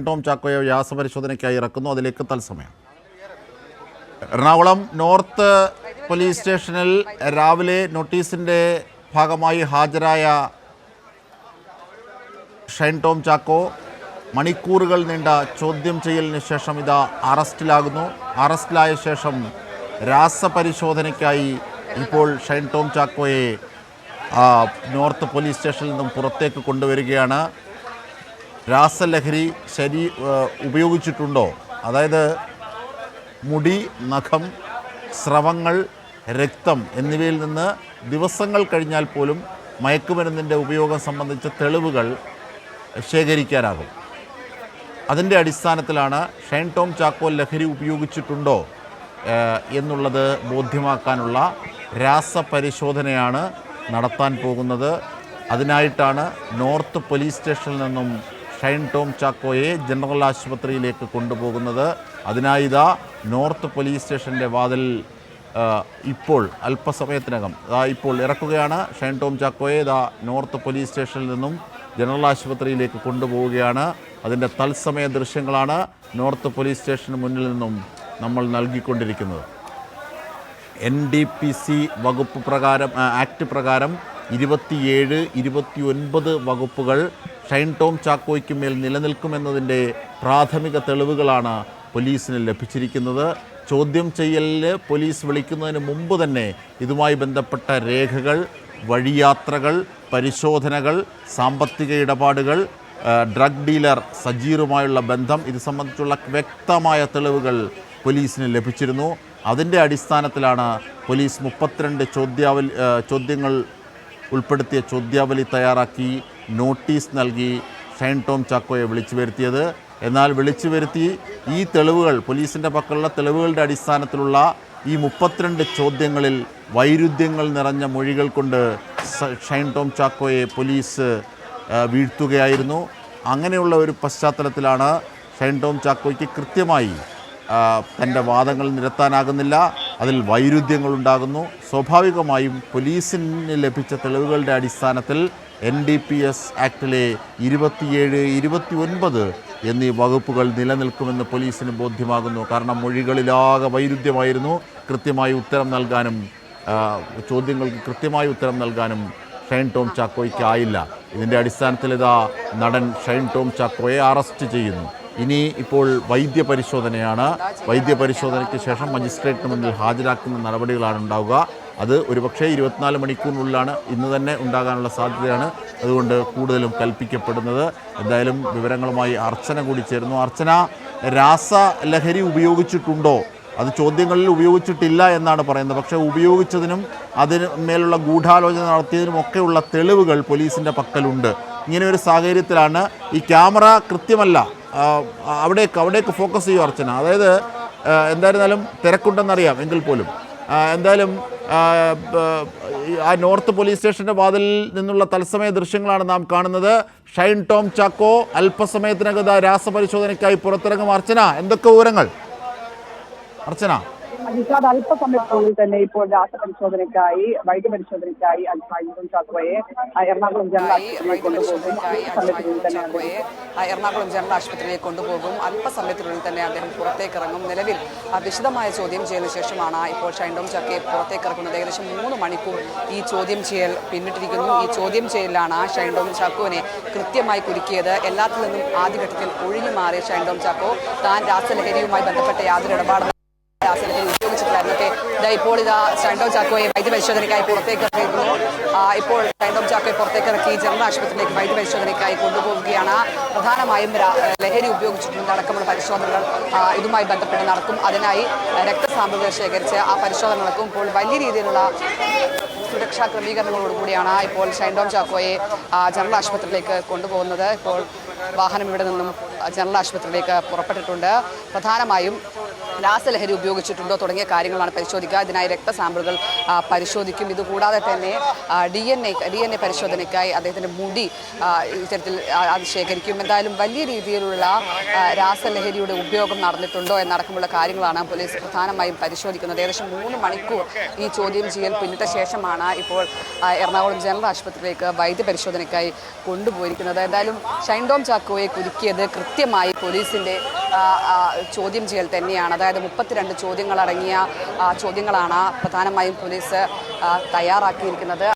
Tom ചാക്കോയെ വ്യാസപരിശോധനയ്ക്കായി ഇറക്കുന്നു. അതിലേക്ക് തത്സമയം. Ernakulam north police സ്റ്റേഷനിൽ രാവിലെ നോട്ടീസിൻ്റെ ഭാഗമായി ഹാജരായ ഷൈൻ ടോം ചാക്കോ മണിക്കൂറുകൾ നീണ്ട ചോദ്യം ചെയ്യലിന് ശേഷം ഇതാ അറസ്റ്റിലാകുന്നു. അറസ്റ്റിലായ ശേഷം രാസപരിശോധനയ്ക്കായി ഇപ്പോൾ ഷൈൻ ടോം ചാക്കോയെ നോർത്ത് പോലീസ് സ്റ്റേഷനിൽ നിന്നും പുറത്തേക്ക് കൊണ്ടുവരികയാണ്. രാസലഹരി ഉപയോഗിച്ചിട്ടുണ്ടോ, അതായത് മുടി, നഖം, സ്രവങ്ങൾ, രക്തം എന്നിവയിൽ നിന്ന് ദിവസങ്ങൾ കഴിഞ്ഞാൽ പോലും മയക്കുമരുന്നിൻ്റെ ഉപയോഗം സംബന്ധിച്ച തെളിവുകൾ ശേഖരിക്കാനാകും. അതിൻ്റെ അടിസ്ഥാനത്തിലാണ് ഷൈൻ ടോം ചാക്കോ ലഹരി ഉപയോഗിച്ചിട്ടുണ്ടോ എന്നുള്ളത് ബോധ്യമാക്കാനുള്ള രാസപരിശോധനയാണ് നടത്താൻ പോകുന്നത്. അതിനായിട്ടാണ് നോർത്ത് പോലീസ് സ്റ്റേഷനിൽ നിന്നും ഷൈൻ ടോം ചാക്കോയെ ജനറൽ ആശുപത്രിയിലേക്ക് കൊണ്ടുപോകുന്നത്. അതിനായി ഇതാ നോർത്ത് പോലീസ് സ്റ്റേഷൻ്റെ വാതിൽ ഇപ്പോൾ അല്പസമയത്തിനകം ഇപ്പോൾ ഇറക്കുകയാണ്. ഷൈൻ ടോം ചാക്കോയെ ഇതാ നോർത്ത് പോലീസ് സ്റ്റേഷനിൽ നിന്നും ജനറൽ ആശുപത്രിയിലേക്ക് കൊണ്ടുപോവുകയാണ്. അതിൻ്റെ തത്സമയ ദൃശ്യങ്ങളാണ് നോർത്ത് പോലീസ് സ്റ്റേഷന് മുന്നിൽ നിന്നും നമ്മൾ നൽകിക്കൊണ്ടിരിക്കുന്നത്. NDPC വകുപ്പ് പ്രകാരം, ആക്ട് പ്രകാരം 27, 29 വകുപ്പുകൾ ഷൈൻ ടോം ചാക്കോയ്ക്ക് മേൽ നിലനിൽക്കുമെന്നതിൻ്റെ പ്രാഥമിക തെളിവുകളാണ് പോലീസിന് ലഭിച്ചിരിക്കുന്നത്. ചോദ്യം ചെയ്യലിൽ പോലീസ് വിളിക്കുന്നതിന് മുമ്പ് തന്നെ ഇതുമായി ബന്ധപ്പെട്ട രേഖകൾ, വഴിയാത്രകൾ, പരിശോധനകൾ, സാമ്പത്തിക ഇടപാടുകൾ, ഡ്രഗ് ഡീലർ സജീറുമായുള്ള ബന്ധം, ഇത് സംബന്ധിച്ചുള്ള വ്യക്തമായ തെളിവുകൾ പോലീസിന് ലഭിച്ചിരുന്നു. അതിൻ്റെ അടിസ്ഥാനത്തിലാണ് പോലീസ് 32 ചോദ്യങ്ങൾ ഉൾപ്പെടുത്തിയ ചോദ്യാവലി തയ്യാറാക്കി നോട്ടീസ് നൽകി ഷൈൻ ടോം ചാക്കോയെ വിളിച്ചു വരുത്തിയത്. എന്നാൽ വിളിച്ചു വരുത്തി ഈ തെളിവുകൾ, പോലീസിൻ്റെ പക്കലുള്ള തെളിവുകളുടെ അടിസ്ഥാനത്തിലുള്ള ഈ 32 ചോദ്യങ്ങളിൽ വൈരുദ്ധ്യങ്ങൾ നിറഞ്ഞ മൊഴികൾ കൊണ്ട് ഷൈൻ ടോം ചാക്കോയെ പോലീസ് വീഴ്ത്തുകയായിരുന്നു. അങ്ങനെയുള്ള ഒരു പശ്ചാത്തലത്തിലാണ് ഷൈൻ ടോം ചാക്കോയ്ക്ക് കൃത്യമായി തൻ്റെ വാദങ്ങൾ നിരത്താനാകുന്നില്ല, അതിൽ വൈരുദ്ധ്യങ്ങളുണ്ടാകുന്നു. സ്വാഭാവികമായും പോലീസിന് ലഭിച്ച തെളിവുകളുടെ അടിസ്ഥാനത്തിൽ NDPS ആക്ടിലെ 27, 29 എന്നീ വകുപ്പുകൾ നിലനിൽക്കുമെന്ന് പോലീസിന് ബോധ്യമാകുന്നു. കാരണം മൊഴികളിലാകെ വൈരുദ്ധ്യമായിരുന്നു. കൃത്യമായി ഉത്തരം നൽകാനും ചോദ്യങ്ങൾക്ക് കൃത്യമായി ഉത്തരം നൽകാനും ഷൈൻ ടോം ചാക്കോയ്ക്ക് ആയില്ല. ഇതിൻ്റെ അടിസ്ഥാനത്തിൽ ഇതാ നടൻ ഷൈൻ ടോം ചാക്കോയെ അറസ്റ്റ് ചെയ്യുന്നു. ഇനി ഇപ്പോൾ വൈദ്യപരിശോധനയാണ്. വൈദ്യപരിശോധനയ്ക്ക് ശേഷം മജിസ്ട്രേറ്റിന് മുന്നിൽ ഹാജരാക്കുന്ന നടപടികളാണ് ഉണ്ടാവുക. അത് ഒരുപക്ഷെ 24 മണിക്കൂറിനുള്ളിലാണ്, ഇന്ന് തന്നെ ഉണ്ടാകാനുള്ള സാധ്യതയാണ്. അതുകൊണ്ട് കൂടുതലും കൽപ്പിക്കപ്പെടുന്നത്. എന്തായാലും വിവരങ്ങളുമായി അർച്ചന കൂടി ചേരുന്നു. അർച്ചന, രാസലഹരി ഉപയോഗിച്ചിട്ടുണ്ടോ? അത് ചോദ്യങ്ങളിൽ ഉപയോഗിച്ചിട്ടില്ല എന്നാണ് പറയുന്നത്. പക്ഷേ ഉപയോഗിച്ചതിനും അതിന് മേലുള്ള ഗൂഢാലോചന നടത്തിയതിനുമൊക്കെയുള്ള തെളിവുകൾ പോലീസിൻ്റെ പക്കലുണ്ട്. ഇങ്ങനെ ഒരു സാഹചര്യത്തിലാണ് ഈ ക്യാമറ കൃത്യമല്ല, അവിടേക്ക് ഫോക്കസ് ചെയ്യും അർച്ചന. അതായത് എന്തായിരുന്നാലും തിരക്കുണ്ടെന്നറിയാം, എങ്കിൽ പോലും എന്തായാലും ആ നോർത്ത് പോലീസ് സ്റ്റേഷൻ്റെ വാതിലിൽ നിന്നുള്ള തത്സമയ ദൃശ്യങ്ങളാണ് നാം കാണുന്നത്. ഷൈൻ ടോം ചാക്കോ അല്പസമയത്തിനകം രാസപരിശോധനയ്ക്കായി പുറത്തിറങ്ങും. അർച്ചന, എന്തൊക്കെ വിവരങ്ങൾ? അർച്ചന, അല്പസമയത്തിനുള്ളിൽ തന്നെ ഇപ്പോൾ രാസപരിശോധനയ്ക്കായി, വൈദ്യപരിശോധനയ്ക്കായി ഷൈൻ ടോം ചാക്കോയെ എറണാകുളം ജനറൽ ആശുപത്രിയിലേക്ക് കൊണ്ടുപോകും. അല്പസമയത്തിനുള്ളിൽ തന്നെ അദ്ദേഹം പുറത്തേക്ക് ഇറങ്ങും. നിലവിൽ വിശദമായ ചോദ്യം ചെയ്യലിന് ശേഷമാണ് ഇപ്പോൾ ഷൈൻ ടോം ചാക്കോയെ പുറത്തേക്ക് ഇറക്കുന്നത്. ഏകദേശം 3 മണിക്കൂർ ഈ ചോദ്യം ചെയ്യൽ പിന്നിട്ടിരിക്കുന്നു. ഈ ചോദ്യം ചെയ്യലിലാണ് ഷൈൻ ടോം ചാക്കോവിനെ കൃത്യമായി കുരുക്കിയത്. എല്ലാത്തിൽ നിന്നും ആദ്യഘട്ടത്തിൽ ഒഴിഞ്ഞു മാറിയ ഷൈൻ ടോം ചാക്കോ താൻ രാസലഹരിയുമായി ബന്ധപ്പെട്ട യാതൊരു ഇടപാടും ഉപയോഗിച്ചിട്ടില്ലായിരുന്നൊക്കെ ഇപ്പോൾ ഇതാ ഷൈൻ ടോം ചാക്കോയെ വൈദ്യപരിശോധനയ്ക്കായി പുറത്തേക്ക് ഇറക്കിയിരുന്നു. ഇപ്പോൾ ഷൈൻ ടോം ചാക്കോയെ പുറത്തേക്ക് ഇറക്കി ജനറൽ ആശുപത്രിയിലേക്ക് വൈദ്യപരിശോധനയ്ക്കായി കൊണ്ടുപോവുകയാണ്. പ്രധാനമായും ലഹരി ഉപയോഗിച്ചിട്ടുള്ള അടക്കമുള്ള പരിശോധനകൾ ഇതുമായി ബന്ധപ്പെട്ട് നടക്കും. അതിനായി രക്തസാമ്പിളുകൾ ശേഖരിച്ച് ആ പരിശോധന നടക്കും. ഇപ്പോൾ വലിയ രീതിയിലുള്ള സുരക്ഷാ ക്രമീകരണങ്ങളോടുകൂടിയാണ് ഇപ്പോൾ ഷൈൻ ടോം ചാക്കോയെ ജനറൽ ആശുപത്രിയിലേക്ക് കൊണ്ടുപോകുന്നത്. ഇപ്പോൾ വാഹനം ഇവിടെ നിന്നും ജനറൽ ആശുപത്രിയിലേക്ക് പുറപ്പെട്ടിട്ടുണ്ട്. പ്രധാനമായും രാസലഹരി ഉപയോഗിച്ചിട്ടുണ്ടോ തുടങ്ങിയ കാര്യങ്ങളാണ് പരിശോധിക്കുക. ഇതിനായി രക്തസാമ്പിളുകൾ പരിശോധിക്കും. ഇതുകൂടാതെ തന്നെ DNA പരിശോധനയ്ക്കായി അദ്ദേഹത്തിൻ്റെ മുടി ഇത്തരത്തിൽ അത് ശേഖരിക്കും. എന്തായാലും വലിയ രീതിയിലുള്ള രാസലഹരിയുടെ ഉപയോഗം നടന്നിട്ടുണ്ടോ എന്നടക്കമുള്ള കാര്യങ്ങളാണ് പോലീസ് പ്രധാനമായും പരിശോധിക്കുന്നത്. ഏകദേശം 3 മണിക്കൂർ ഈ ചോദ്യം ചെയ്യൽ പിന്നിട്ട ശേഷമാണ് ഇപ്പോൾ എറണാകുളം ജനറൽ ആശുപത്രിയിലേക്ക് വൈദ്യപരിശോധനയ്ക്കായി കൊണ്ടുപോയിരിക്കുന്നത്. എന്തായാലും ഷൈൻ ടോം ചാക്കോയെ കുരുക്കിയത് കൃത്യമായി പോലീസിൻ്റെ ചോദ്യം ചെയ്യൽ തന്നെയാണ്. അതായത് 32 ചോദ്യങ്ങളടങ്ങിയ ചോദ്യങ്ങളാണ് പ്രധാനമായും പോലീസ് തയ്യാറാക്കിയിരിക്കുന്നത്.